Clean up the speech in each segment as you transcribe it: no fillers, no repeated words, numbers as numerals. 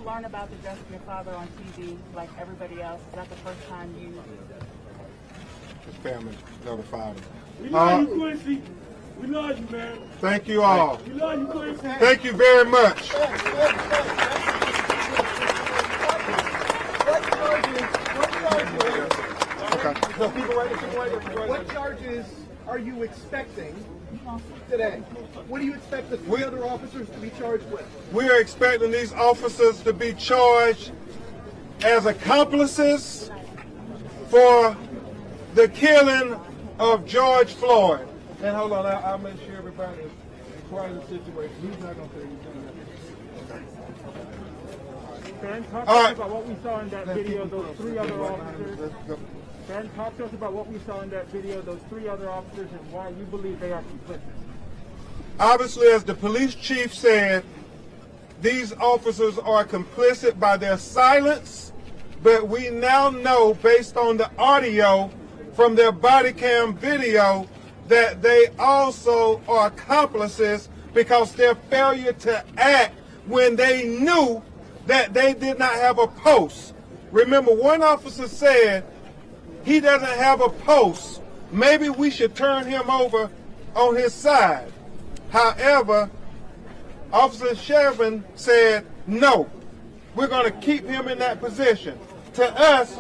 Learn about the death of your father on TV like everybody else? Is that the first time you... His family notified him. We love you, Quincy. We love you, man. Thank you all. We love you, Quincy. Thank you very much. What charges are you expecting today? What do you expect the three other officers to be charged with? We are expecting these officers to be charged as accomplices for the killing of George Floyd. And hold on, I'll make sure everybody is quiet in the situation. He's not going to say anything. Ben, talk to us about what we saw in that video, those three other officers. Ben, talk to us about what we saw in that video, those three other officers, and why you believe they are complicit. Obviously, as the police chief said, these officers are complicit by their silence, but we now know, based on the audio from their body cam video, that they also are accomplices because their failure to act when they knew that they did not have a post. Remember, one officer said he doesn't have a post. Maybe we should turn him over on his side. However, Officer Shervin said, no, we're going to keep him in that position. To us,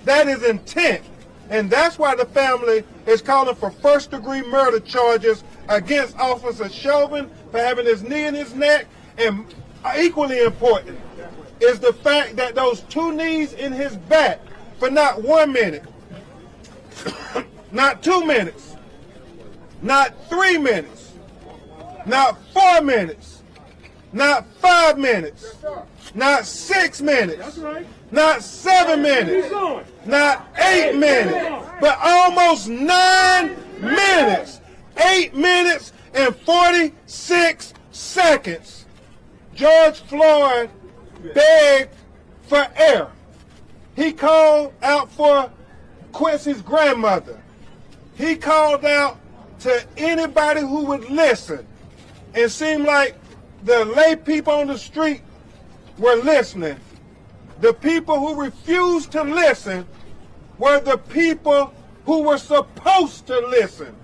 that is intent. And that's why the family is calling for first-degree murder charges against Officer Chauvin for having his knee in his neck. And equally important is the fact that those two knees in his back for not 1 minute, not 2 minutes, not 3 minutes, not 4 minutes, not 5 minutes, not 6 minutes, not 7 minutes, not 8 minutes, but almost 9 minutes. 8 minutes and 46 seconds. George Floyd begged for air. He called out for Quincy's grandmother. He called out to anybody who would listen. It seemed like the lay people on the street were listening. The people who refused to listen were the people who were supposed to listen.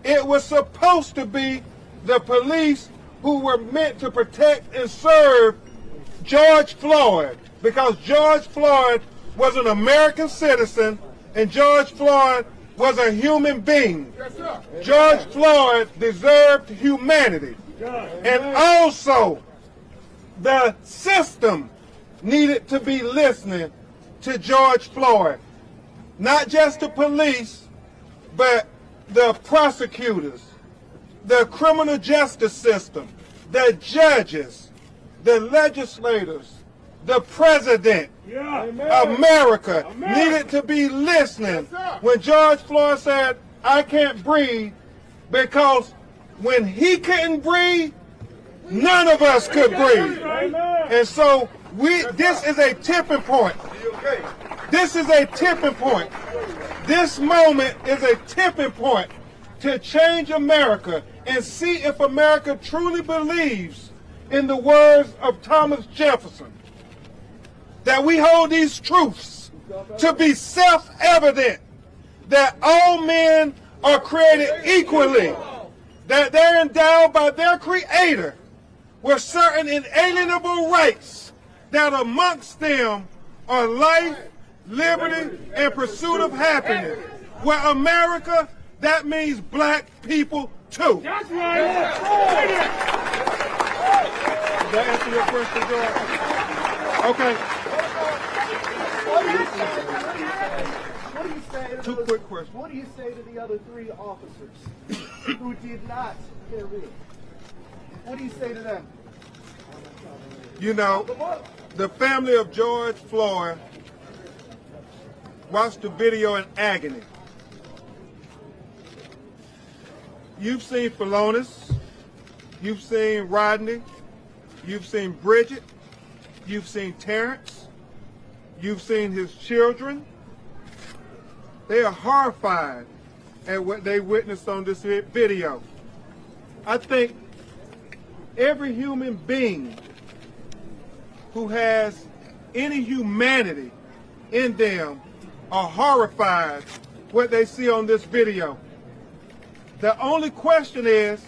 It was supposed to be the police who were meant to protect and serve George Floyd, because George Floyd was an American citizen and George Floyd was a human being. George Floyd deserved humanity. And also, the system needed to be listening to George Floyd. Not just the police, but the prosecutors, the criminal justice system, the judges, the legislators, the president. America needed to be listening when George Floyd said, I can't breathe, because when he couldn't breathe, none of us could breathe. And so this is a tipping point. This is a tipping point. This moment is a tipping point to change America and see if America truly believes in the words of Thomas Jefferson, that we hold these truths to be self-evident, that all men are created equally, that they're endowed by their Creator with certain inalienable rights, that amongst them are life, liberty, and pursuit of happiness. Where America, that means black people too. That's right. Does that answer your question, George? Okay. What do you say to Two those, quick questions. What do you say to the other three officers who did not intervene? What do you say to them? You know, the family of George Floyd watched the video in agony. You've seen Philonis, you've seen Rodney, you've seen Bridget, you've seen Terrence, you've seen his children. They are horrified at what they witnessed on this video. I think every human being who has any humanity in them are horrified what they see on this video. The only question is,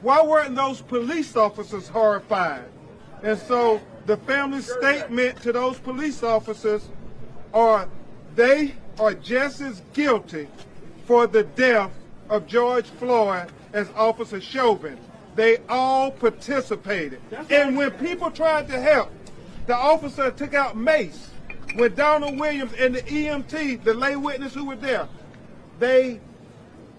why weren't those police officers horrified? And so the family's statement to those police officers are they are just as guilty for the death of George Floyd as Officer Chauvin. They all participated. And when people tried to help, the officer took out mace. When Donald Williams and the EMT, the lay witness who were there, they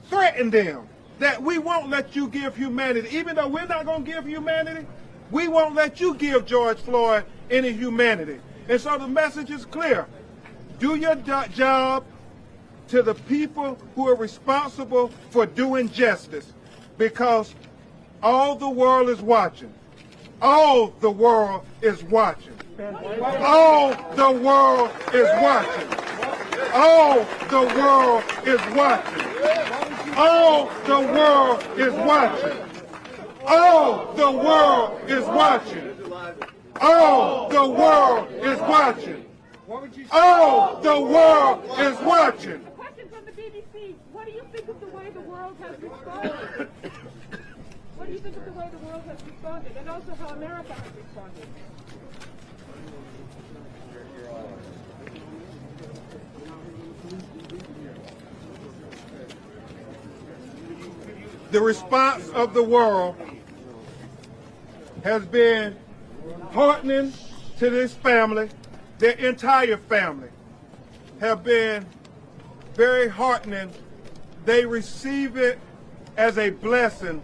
threatened them that we won't let you give humanity. Even though we're not going to give humanity, we won't let you give George Floyd any humanity. And so the message is clear. Do your job to the people who are responsible for doing justice, because all the world is watching. All the world is watching. All the world is watching. All the world is watching. All the world is watching. All the world is watching. All the world is watching. All the world is watching. Question from the BBC. What do you think of the way the world has responded? What do you think of the way the world has responded, and also how America has responded? The response of the world has been heartening to this family. Their entire family have been very heartening. They receive it as a blessing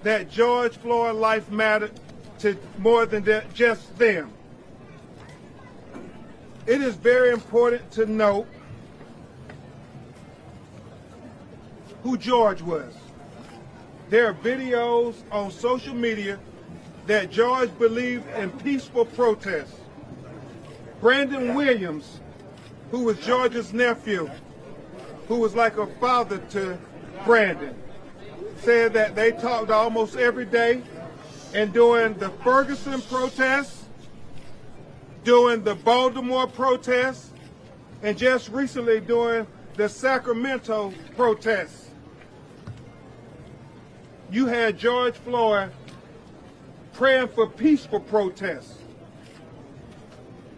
that George Floyd's life mattered to more than just them. It is very important to note who George was. There are videos on social media that George believed in peaceful protests. Brandon Williams, who was George's nephew, who was like a father to Brandon, said that they talked almost every day, and during the Ferguson protests, during the Baltimore protests, and just recently during the Sacramento protests, you had George Floyd praying for peaceful protests.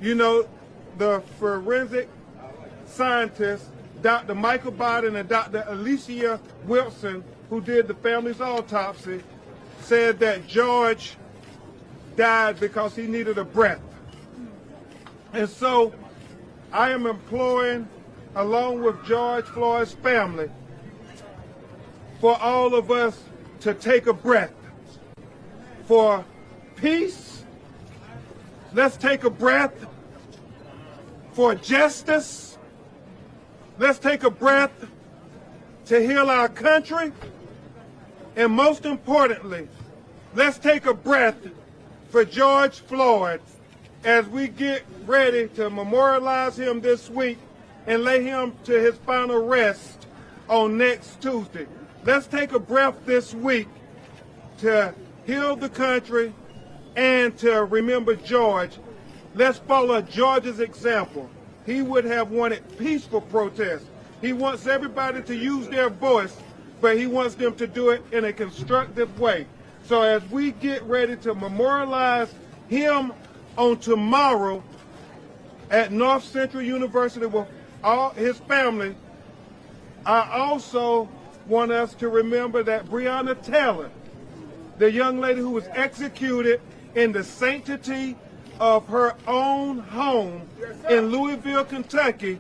You know, the forensic scientists, Dr. Michael Biden and Dr. Alicia Wilson, who did the family's autopsy, said that George died because he needed a breath. And so I am imploring, along with George Floyd's family, for all of us to take a breath. For peace, let's take a breath. For justice, let's take a breath to heal our country. And most importantly, let's take a breath for George Floyd as we get ready to memorialize him this week and lay him to his final rest on next Tuesday. Let's take a breath this week to heal the country and to remember George. Let's follow George's example. He would have wanted peaceful protests. He wants everybody to use their voice, but he wants them to do it in a constructive way. So as we get ready to memorialize him on tomorrow at North Central University with all his family, I also want us to remember that Breonna Taylor, the young lady who was executed in the sanctity of her own home in Louisville, Kentucky,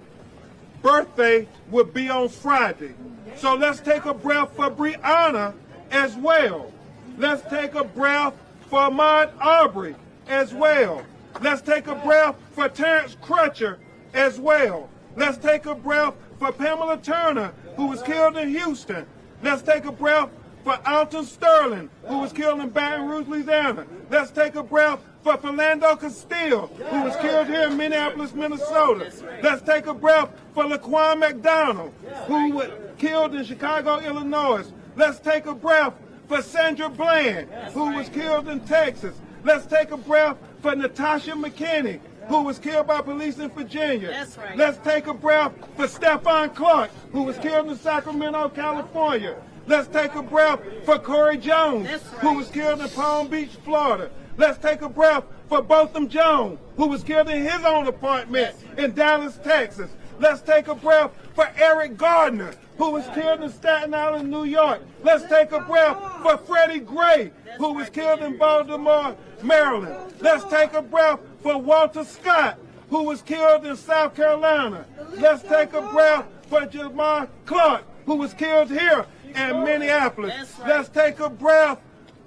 birthday would be on Friday. So let's take a breath for Breonna as well. Let's take a breath for Ahmaud Arbery as well. Let's take a breath for Terrence Crutcher as well. Let's take a breath for Pamela Turner, who was killed in Houston. Let's take a breath for Alton Sterling, who was killed in Baton Rouge, Louisiana. Let's take a breath for Philando Castile, who was killed here in Minneapolis, Minnesota. Let's take a breath for Laquan McDonald, who was killed in Chicago, Illinois. Let's take a breath for Sandra Bland, who was killed in Texas. Let's take a breath for Natasha McKinney, who was killed by police in Virginia. That's right. Let's take a breath for Stephon Clark, who was killed in Sacramento, California. Let's take a breath for Corey Jones, who was killed in Palm Beach, Florida. Let's take a breath for Botham Jones, who was killed in his own apartment in Dallas, Texas. Let's take a breath for Eric Gardner, who was killed in Staten Island, New York. Let's take a breath for Freddie Gray, who was killed in Baltimore, Maryland. Let's take a breath for Walter Scott, who was killed in South Carolina. Let's take a breath for Jamar Clark, who was killed here in Minneapolis. Let's take a breath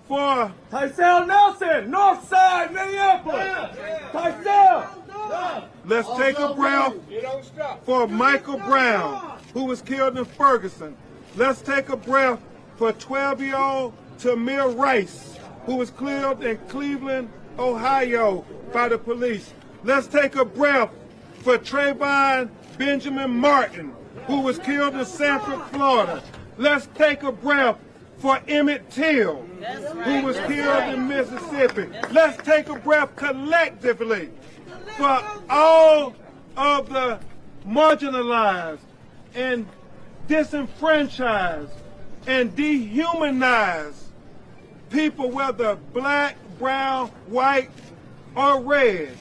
for Tysell Nelson, Northside, Minneapolis. Tysell. Let's take a breath for Michael Brown, who was killed in Ferguson. Let's take a breath for 12-year-old Tamir Rice, who was killed in Cleveland, Ohio by the police. Let's take a breath for Trayvon Benjamin Martin, who was killed in Sanford, Florida. Let's take a breath for Emmett Till, who was killed in Mississippi. Let's take a breath collectively for all of the marginalized and disenfranchised and dehumanized people, whether black, brown, white, or red,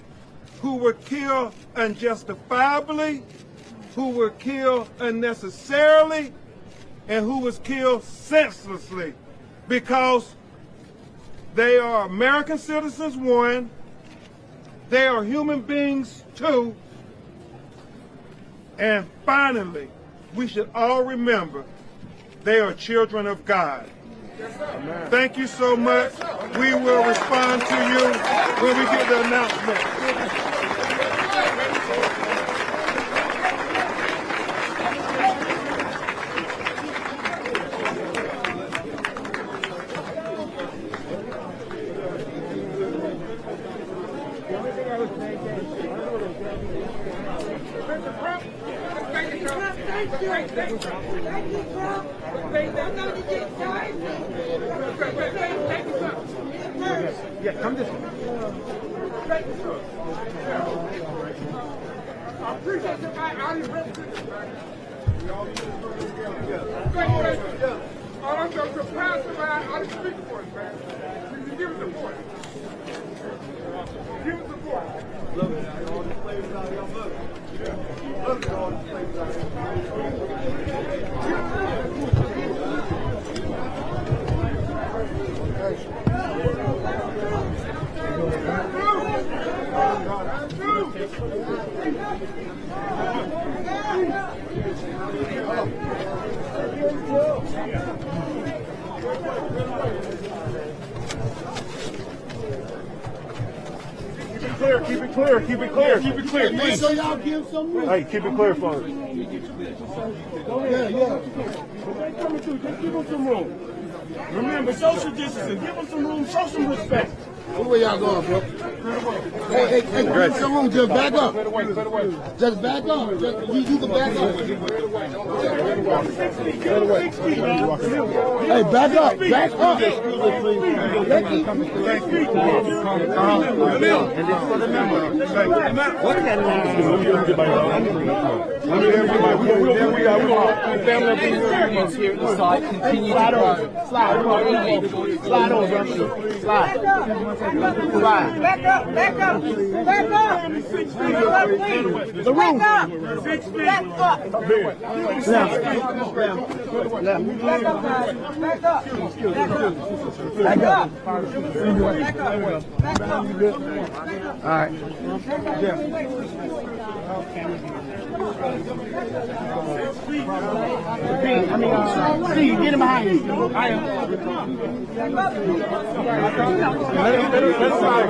who were killed unjustifiably, who were killed unnecessarily, and who was killed senselessly because they are American citizens, one, they are human beings, two, and finally, we should all remember they are children of God. Thank you so much. We will respond to you when we get the announcement. Yeah, come this way. I appreciate the fact I didn't represent I'm so surprised about I didn't speak for it, man. You give us support. Give us support. Look at all the flavors out here. Look at all the flavors out Keep it clear, keep it clear, keep it clear. Make sure y'all give some room. Hey, keep it clear for us. Yeah. Coming through, just give them some room. Remember, social distancing. Give them some room, show some respect. Where y'all going, bro? Hey, give them some room, just back up. Just back up. You can back up. Hey, back up, back up. Slide over. Slide. Back up. Back up. The room. Back up. All right. Steve, get him behind you. Let's slide.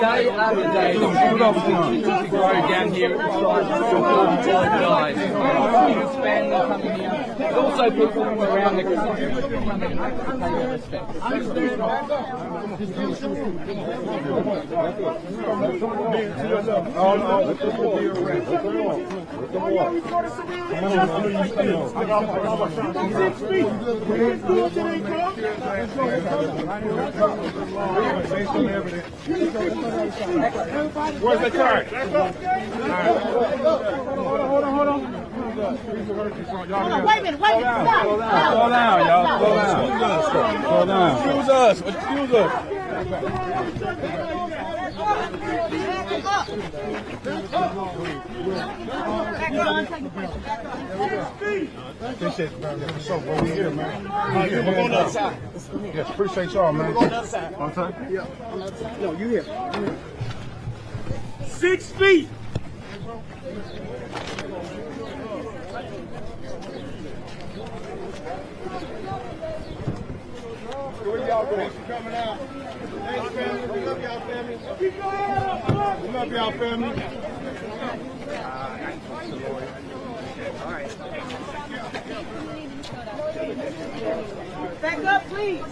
day after day, the food opportunities to grow down here at the site guys. Students, family coming here, but also people from around the country coming in to pay their respects. Where's the card? Hold on. Wait a minute, stop. Slow down, y'all. Slow down. Excuse us. Excuse us. Appreciate it, man. So, we're here, man. We're going outside. Yes, appreciate y'all, man. We're going outside. On time? Yeah. No, you here. 6 feet. Where y'all going? Thanks for coming out. Thanks, family. We love y'all, family. We love y'all, family. Back up, please.